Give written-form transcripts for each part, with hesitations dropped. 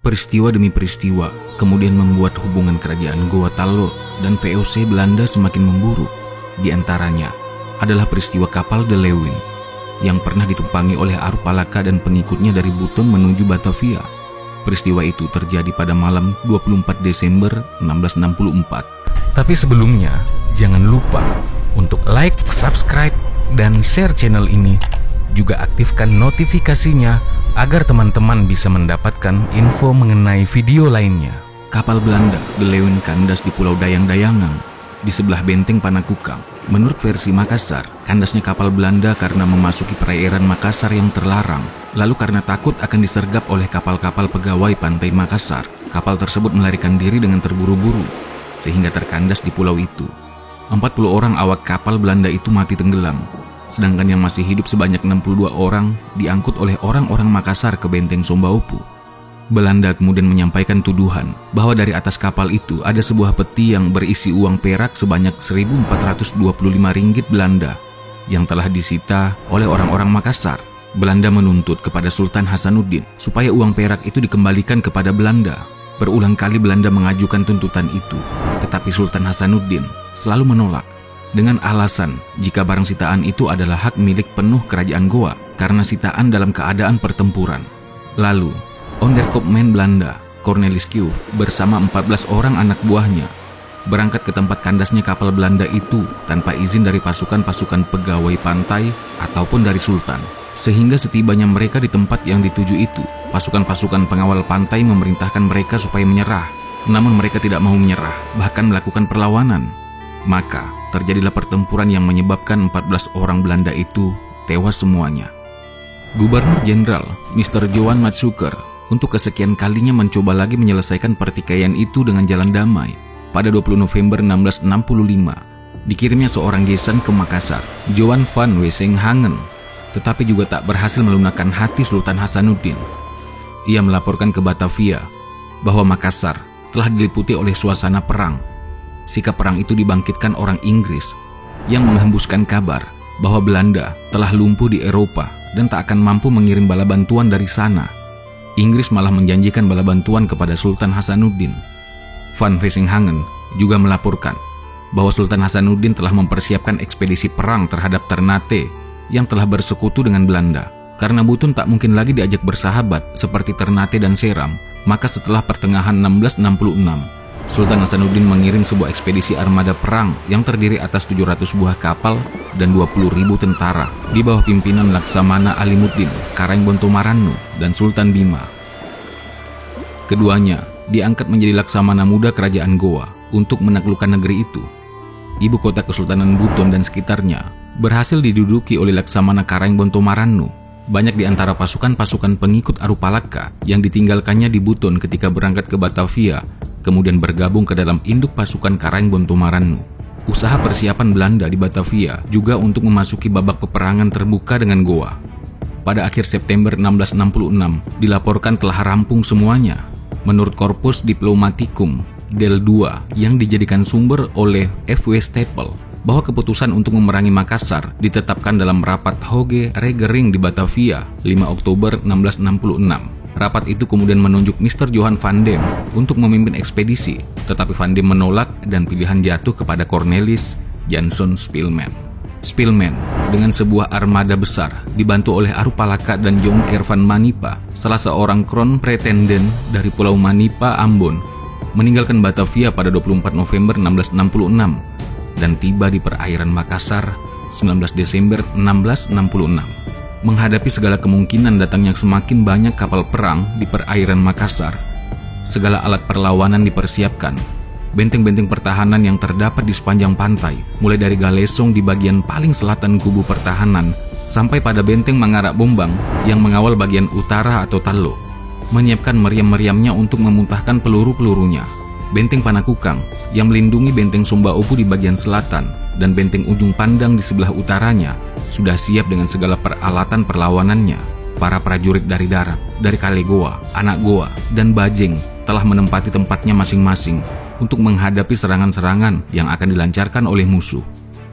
Peristiwa demi peristiwa kemudian membuat hubungan kerajaan Goa Tallo dan VOC Belanda semakin memburuk. Di antaranya adalah peristiwa kapal De Leeuwin yang pernah ditumpangi oleh Arupalaka dan pengikutnya dari Buton menuju Batavia. Peristiwa itu terjadi pada malam 24 Desember 1664. Tapi sebelumnya, jangan lupa untuk like, subscribe, dan share channel ini. Juga aktifkan notifikasinya agar teman-teman bisa mendapatkan info mengenai video lainnya. Kapal Belanda De Leeuwin kandas di Pulau Dayang-Dayangan, di sebelah benteng Panakukang. Menurut versi Makassar, kandasnya kapal Belanda karena memasuki perairan Makassar yang terlarang. Lalu karena takut akan disergap oleh kapal-kapal pegawai pantai Makassar, kapal tersebut melarikan diri dengan terburu-buru, sehingga terkandas di pulau itu. 40 orang awak kapal Belanda itu mati tenggelam, sedangkan yang masih hidup sebanyak 62 orang diangkut oleh orang-orang Makassar ke benteng Sombaopu. Belanda kemudian menyampaikan tuduhan bahwa dari atas kapal itu ada sebuah peti yang berisi uang perak sebanyak 1.425 ringgit Belanda yang telah disita oleh orang-orang Makassar. Belanda menuntut kepada Sultan Hasanuddin supaya uang perak itu dikembalikan kepada Belanda. Berulang kali Belanda mengajukan tuntutan itu, tetapi Sultan Hasanuddin selalu menolak dengan alasan jika barang sitaan itu adalah hak milik penuh kerajaan Goa karena sitaan dalam keadaan pertempuran. Lalu, Onderkoopman Belanda, Cornelis Kuyf, bersama 14 orang anak buahnya berangkat ke tempat kandasnya kapal Belanda itu tanpa izin dari pasukan-pasukan pegawai pantai ataupun dari Sultan. Sehingga setibanya mereka di tempat yang dituju itu, pasukan-pasukan pengawal pantai memerintahkan mereka supaya menyerah. Namun mereka tidak mau menyerah, bahkan melakukan perlawanan. Maka terjadilah pertempuran yang menyebabkan 14 orang Belanda itu tewas semuanya. Gubernur Jenderal Mr. Johan Matsuyker untuk kesekian kalinya mencoba lagi menyelesaikan pertikaian itu dengan jalan damai. Pada 20 November 1665, dikirimnya seorang gesan ke Makassar, Johan van Wesenghangen, tetapi juga tak berhasil melunakkan hati Sultan Hasanuddin. Ia melaporkan ke Batavia bahwa Makassar telah diliputi oleh suasana perang. Sikap perang itu dibangkitkan orang Inggris yang menghembuskan kabar bahwa Belanda telah lumpuh di Eropa dan tak akan mampu mengirim bala bantuan dari sana. Inggris malah menjanjikan bala bantuan kepada Sultan Hasanuddin. Van Wesenghangen juga melaporkan bahwa Sultan Hasanuddin telah mempersiapkan ekspedisi perang terhadap Ternate yang telah bersekutu dengan Belanda. Karena Buton tak mungkin lagi diajak bersahabat seperti Ternate dan Seram, maka setelah pertengahan 1666, Sultan Hasanuddin mengirim sebuah ekspedisi armada perang yang terdiri atas 700 buah kapal dan 20.000 tentara di bawah pimpinan Laksamana Alimuddin, Karangbontong Marannu, dan Sultan Bima. Keduanya diangkat menjadi Laksamana muda kerajaan Goa untuk menaklukkan negeri itu. Ibu kota Kesultanan Buton dan sekitarnya berhasil diduduki oleh Laksamana Karangbontong Marannu. Banyak di antara pasukan-pasukan pengikut Arupalaka yang ditinggalkannya di Buton ketika berangkat ke Batavia kemudian bergabung ke dalam induk pasukan Karangbontong Marannu. Usaha persiapan Belanda di Batavia juga untuk memasuki babak peperangan terbuka dengan Goa. Pada akhir September 1666 dilaporkan telah rampung semuanya. Menurut Corpus Diplomaticum del II yang dijadikan sumber oleh F.W. Staple, bahwa keputusan untuk memerangi Makassar ditetapkan dalam rapat Hoge Regering di Batavia 5 Oktober 1666. Rapat itu kemudian menunjuk Mr. Johan van Dam untuk memimpin ekspedisi, tetapi van Dam menolak dan pilihan jatuh kepada Cornelis Janson Spilman. Spilman dengan sebuah armada besar dibantu oleh Arupalaka dan Jonker van Manipa, salah seorang kroon pretenden dari Pulau Manipa, Ambon, meninggalkan Batavia pada 24 November 1666 dan tiba di perairan Makassar 19 Desember 1666. Menghadapi segala kemungkinan datangnya semakin banyak kapal perang di perairan Makassar, segala alat perlawanan dipersiapkan. Benteng-benteng pertahanan yang terdapat di sepanjang pantai, mulai dari Galesong di bagian paling selatan kubu pertahanan sampai pada benteng Mangara Bombang yang mengawal bagian utara atau Tallo, menyiapkan meriam-meriamnya untuk memuntahkan peluru-pelurunya. Benteng Panakukang yang melindungi benteng Sombaopu di bagian selatan dan benteng Ujung Pandang di sebelah utaranya sudah siap dengan segala peralatan perlawanannya. Para prajurit dari darat, dari Kale Goa, Anak Goa, dan Bajeng telah menempati tempatnya masing-masing untuk menghadapi serangan-serangan yang akan dilancarkan oleh musuh.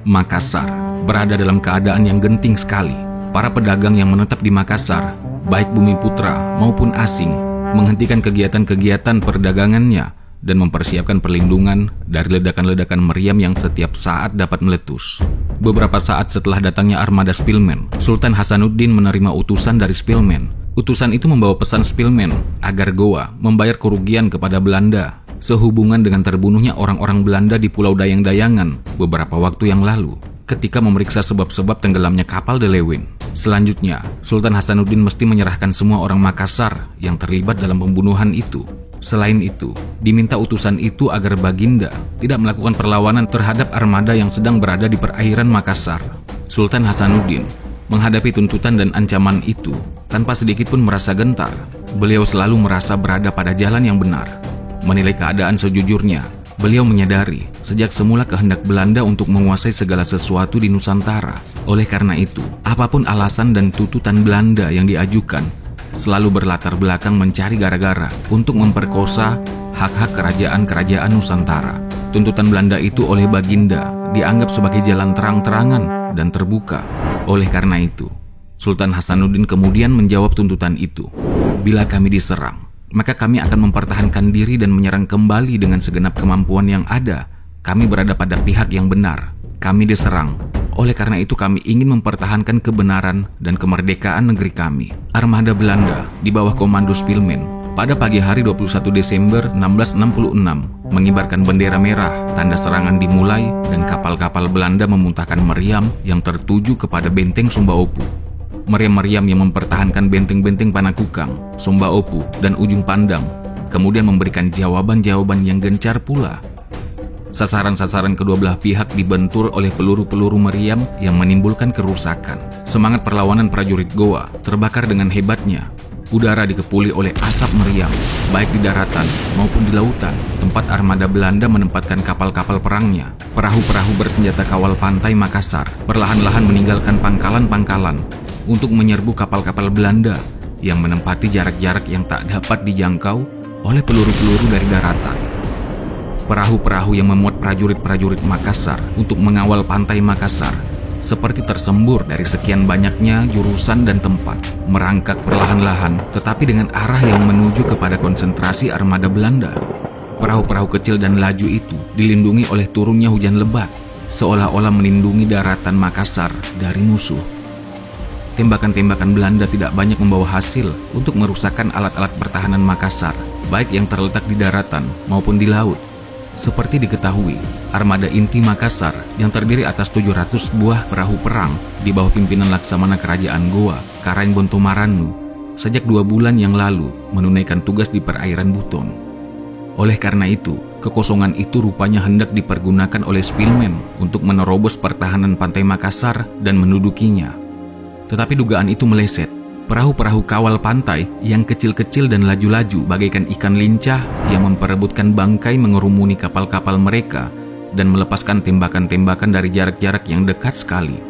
Makassar berada dalam keadaan yang genting sekali. Para pedagang yang menetap di Makassar, baik bumi putra maupun asing, menghentikan kegiatan-kegiatan perdagangannya, dan mempersiapkan perlindungan dari ledakan-ledakan meriam yang setiap saat dapat meletus. Beberapa saat setelah datangnya armada Spillman, Sultan Hasanuddin menerima utusan dari Spillman. Utusan itu membawa pesan Spillman agar Goa membayar kerugian kepada Belanda sehubungan dengan terbunuhnya orang-orang Belanda di Pulau Dayang-Dayangan beberapa waktu yang lalu ketika memeriksa sebab-sebab tenggelamnya kapal De Leeuwin. Selanjutnya, Sultan Hasanuddin mesti menyerahkan semua orang Makassar yang terlibat dalam pembunuhan itu. Selain itu, diminta utusan itu agar Baginda tidak melakukan perlawanan terhadap armada yang sedang berada di perairan Makassar. Sultan Hasanuddin menghadapi tuntutan dan ancaman itu tanpa sedikit pun merasa gentar. Beliau selalu merasa berada pada jalan yang benar. Menilai keadaan sejujurnya, beliau menyadari sejak semula kehendak Belanda untuk menguasai segala sesuatu di Nusantara. Oleh karena itu, apapun alasan dan tuntutan Belanda yang diajukan, selalu berlatar belakang mencari gara-gara untuk memperkosa hak-hak kerajaan-kerajaan Nusantara. Tuntutan Belanda itu oleh Baginda dianggap sebagai jalan terang-terangan dan terbuka. Oleh karena itu, Sultan Hasanuddin kemudian menjawab tuntutan itu. Bila kami diserang, maka kami akan mempertahankan diri dan menyerang kembali dengan segenap kemampuan yang ada. Kami berada pada pihak yang benar. Kami diserang. Oleh karena itu kami ingin mempertahankan kebenaran dan kemerdekaan negeri kami. Armada Belanda di bawah komando Spillman pada pagi hari 21 Desember 1666 mengibarkan bendera merah, tanda serangan dimulai dan kapal-kapal Belanda memuntahkan meriam yang tertuju kepada benteng Sumba Opu. Meriam-meriam yang mempertahankan benteng-benteng Panakukang, Sumba Opu, dan Ujung Pandang kemudian memberikan jawaban-jawaban yang gencar pula. Sasaran-sasaran kedua belah pihak dibentur oleh peluru-peluru meriam yang menimbulkan kerusakan. Semangat perlawanan prajurit Goa terbakar dengan hebatnya. Udara dikepuli oleh asap meriam, baik di daratan maupun di lautan, tempat armada Belanda menempatkan kapal-kapal perangnya. Perahu-perahu bersenjata kawal pantai Makassar perlahan-lahan meninggalkan pangkalan-pangkalan untuk menyerbu kapal-kapal Belanda yang menempati jarak-jarak yang tak dapat dijangkau oleh peluru-peluru dari daratan. Perahu-perahu yang memuat prajurit-prajurit Makassar untuk mengawal pantai Makassar seperti tersembur dari sekian banyaknya jurusan dan tempat, merangkak perlahan-lahan tetapi dengan arah yang menuju kepada konsentrasi armada Belanda. Perahu-perahu kecil dan laju itu dilindungi oleh turunnya hujan lebat, seolah-olah melindungi daratan Makassar dari musuh. Tembakan-tembakan Belanda tidak banyak membawa hasil untuk merusakkan alat-alat pertahanan Makassar, baik yang terletak di daratan maupun di laut. Seperti diketahui, armada inti Makassar yang terdiri atas 700 buah perahu perang di bawah pimpinan Laksamana Kerajaan Goa, Karaeng Bontomaranu, sejak 2 bulan yang lalu menunaikan tugas di perairan Buton. Oleh karena itu, kekosongan itu rupanya hendak dipergunakan oleh Spillman untuk menerobos pertahanan pantai Makassar dan mendudukinya. Tetapi dugaan itu meleset. Perahu-perahu kawal pantai yang kecil-kecil dan laju-laju bagaikan ikan lincah yang memperebutkan bangkai mengerumuni kapal-kapal mereka dan melepaskan tembakan-tembakan dari jarak-jarak yang dekat sekali.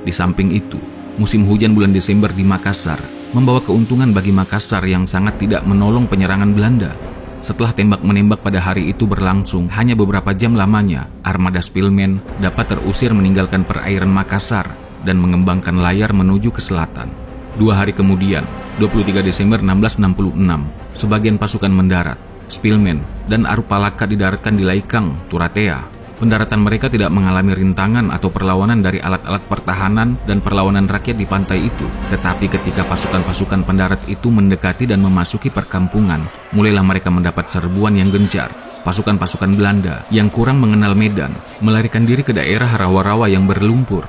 Di samping itu, musim hujan bulan Desember di Makassar membawa keuntungan bagi Makassar yang sangat tidak menolong penyerangan Belanda. Setelah tembak-menembak pada hari itu berlangsung hanya beberapa jam lamanya, armada Spillman dapat terusir meninggalkan perairan Makassar dan mengembangkan layar menuju ke selatan. 2 hari kemudian, 23 Desember 1666, sebagian pasukan mendarat. Spillman dan Arupalaka didaratkan di Laikang, Turatea. Pendaratan mereka tidak mengalami rintangan atau perlawanan dari alat-alat pertahanan dan perlawanan rakyat di pantai itu. Tetapi ketika pasukan-pasukan pendarat itu mendekati dan memasuki perkampungan, mulailah mereka mendapat serbuan yang gencar. Pasukan-pasukan Belanda yang kurang mengenal medan melarikan diri ke daerah rawa-rawa yang berlumpur.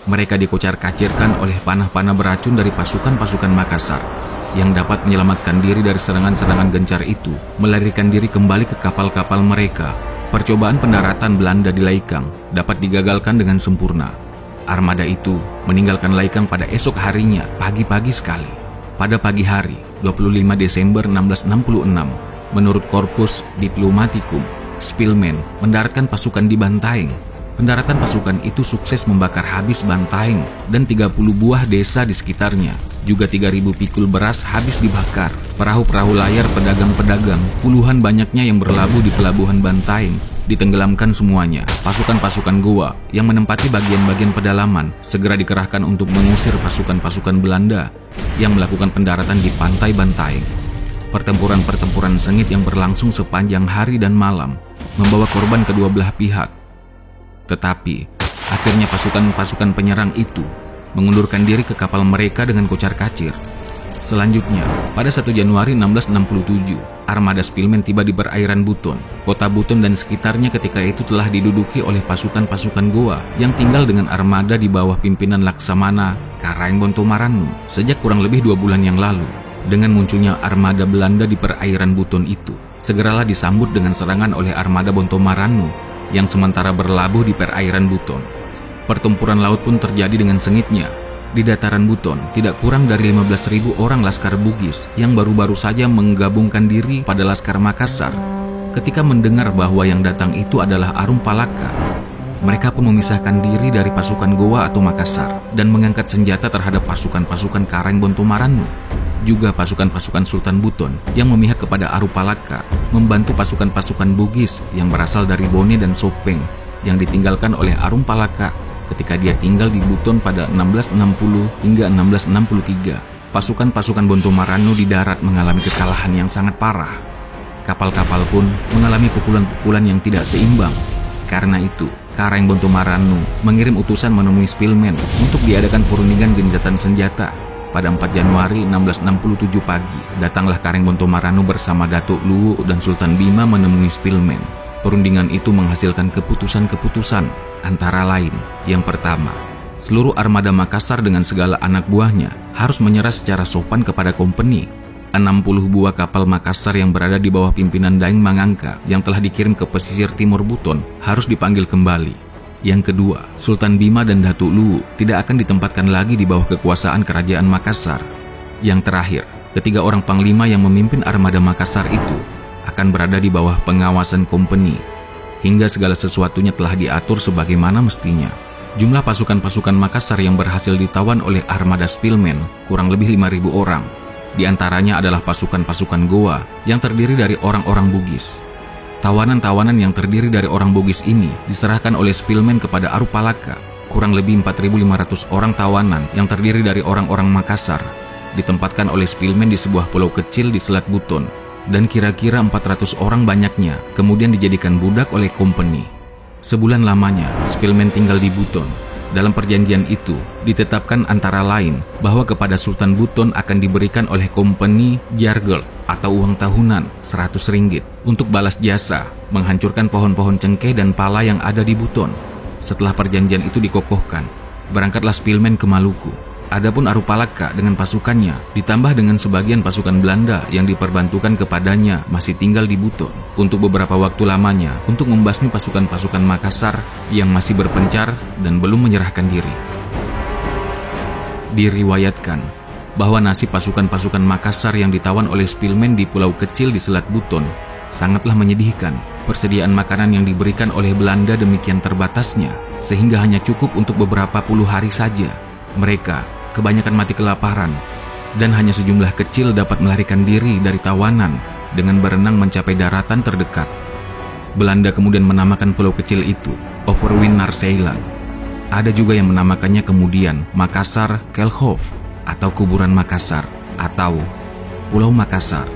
Mereka dikocar-kacirkan oleh panah-panah beracun dari pasukan-pasukan Makassar yang dapat menyelamatkan diri dari serangan-serangan gencar itu, melarikan diri kembali ke kapal-kapal mereka. Percobaan pendaratan Belanda di Laikang dapat digagalkan dengan sempurna. Armada itu meninggalkan Laikang pada esok harinya, pagi-pagi sekali. Pada pagi hari, 25 Desember 1666, menurut Corpus Diplomaticum, Spillman mendaratkan pasukan di Bantaeng. Pendaratan pasukan itu sukses membakar habis Bantaeng dan 30 buah desa di sekitarnya. Juga 3.000 pikul beras habis dibakar. Perahu-perahu layar pedagang-pedagang, puluhan banyaknya yang berlabuh di pelabuhan Bantaeng, ditenggelamkan semuanya. Pasukan-pasukan Goa yang menempati bagian-bagian pedalaman segera dikerahkan untuk mengusir pasukan-pasukan Belanda yang melakukan pendaratan di pantai Bantaeng. Pertempuran-pertempuran sengit yang berlangsung sepanjang hari dan malam membawa korban kedua belah pihak. Tetapi, akhirnya pasukan-pasukan penyerang itu mengundurkan diri ke kapal mereka dengan kocar-kacir. Selanjutnya, pada 1 Januari 1667, armada Spillman tiba di perairan Buton. Kota Buton dan sekitarnya ketika itu telah diduduki oleh pasukan-pasukan Goa yang tinggal dengan armada di bawah pimpinan Laksamana Karangbontomaranuh sejak kurang lebih 2 bulan yang lalu. Dengan munculnya armada Belanda di perairan Buton itu, segeralah disambut dengan serangan oleh armada Bontomaranu yang sementara berlabuh di perairan Buton. Pertempuran laut pun terjadi dengan sengitnya. Di dataran Buton, tidak kurang dari 15.000 orang Laskar Bugis yang baru-baru saja menggabungkan diri pada Laskar Makassar. Ketika mendengar bahwa yang datang itu adalah Arum Palaka, mereka pun memisahkan diri dari pasukan Goa atau Makassar dan mengangkat senjata terhadap pasukan-pasukan Karangbontomaranuh. Juga pasukan-pasukan Sultan Buton yang memihak kepada Arum Palaka membantu pasukan-pasukan Bugis yang berasal dari Bone dan Sopeng yang ditinggalkan oleh Arum Palaka ketika dia tinggal di Buton pada 1660 hingga 1663. Pasukan-pasukan Bontomaranu di darat mengalami kekalahan yang sangat parah. Kapal-kapal pun mengalami pukulan-pukulan yang tidak seimbang. Karena itu, Karangbontomaranuh mengirim utusan menemui Spillman untuk diadakan perundingan gencatan senjata. Pada 4 Januari 1667 pagi, datanglah Karangbontomaranuh bersama Datuk Luwu dan Sultan Bima menemui Spillman. Perundingan itu menghasilkan keputusan-keputusan, antara lain, yang pertama, seluruh armada Makassar dengan segala anak buahnya harus menyerah secara sopan kepada kompeni. 60 buah kapal Makassar yang berada di bawah pimpinan Daeng Mangangka yang telah dikirim ke pesisir timur Buton harus dipanggil kembali. Yang kedua, Sultan Bima dan Datuk Luwu tidak akan ditempatkan lagi di bawah kekuasaan kerajaan Makassar. Yang terakhir, ketiga orang panglima yang memimpin armada Makassar itu akan berada di bawah pengawasan kompeni, hingga segala sesuatunya telah diatur sebagaimana mestinya. Jumlah pasukan-pasukan Makassar yang berhasil ditawan oleh armada Spillman kurang lebih 5.000 orang. Di antaranya adalah pasukan-pasukan Goa yang terdiri dari orang-orang Bugis. Tawanan-tawanan yang terdiri dari orang Bugis ini diserahkan oleh Spillman kepada Arum Palaka. Kurang lebih 4.500 orang tawanan yang terdiri dari orang-orang Makassar ditempatkan oleh Spillman di sebuah pulau kecil di Selat Buton, dan kira-kira 400 orang banyaknya kemudian dijadikan budak oleh kompeni. Sebulan lamanya, Spillman tinggal di Buton. Dalam perjanjian itu, ditetapkan antara lain bahwa kepada Sultan Buton akan diberikan oleh kompeni jargel atau uang tahunan 100 ringgit untuk balas jasa menghancurkan pohon-pohon cengkeh dan pala yang ada di Buton. Setelah perjanjian itu dikokohkan, berangkatlah Spillman ke Maluku. Adapun Arum Palaka dengan pasukannya, ditambah dengan sebagian pasukan Belanda yang diperbantukan kepadanya, masih tinggal di Buton untuk beberapa waktu lamanya untuk membasmi pasukan-pasukan Makassar yang masih berpencar dan belum menyerahkan diri. Diriwayatkan bahwa nasib pasukan-pasukan Makassar yang ditawan oleh Spillman di pulau kecil di Selat Buton sangatlah menyedihkan. Persediaan makanan yang diberikan oleh Belanda demikian terbatasnya, sehingga hanya cukup untuk beberapa puluh hari saja. Mereka kebanyakan mati kelaparan, dan hanya sejumlah kecil dapat melarikan diri dari tawanan dengan berenang mencapai daratan terdekat. Belanda kemudian menamakan pulau kecil itu Overwind Narseiland. Ada juga yang menamakannya kemudian Makassar Kelhof atau Kuburan Makassar atau Pulau Makassar.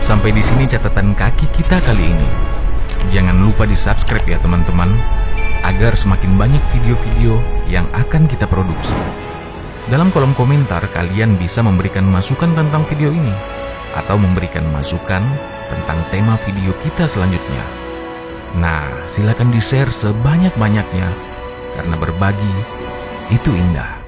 Sampai di sini catatan kaki kita kali ini. Jangan lupa di-subscribe ya teman-teman, agar semakin banyak video-video yang akan kita produksi. Dalam kolom komentar kalian bisa memberikan masukan tentang video ini, atau memberikan masukan tentang tema video kita selanjutnya. Nah, silakan di-share sebanyak-banyaknya, karena berbagi itu indah.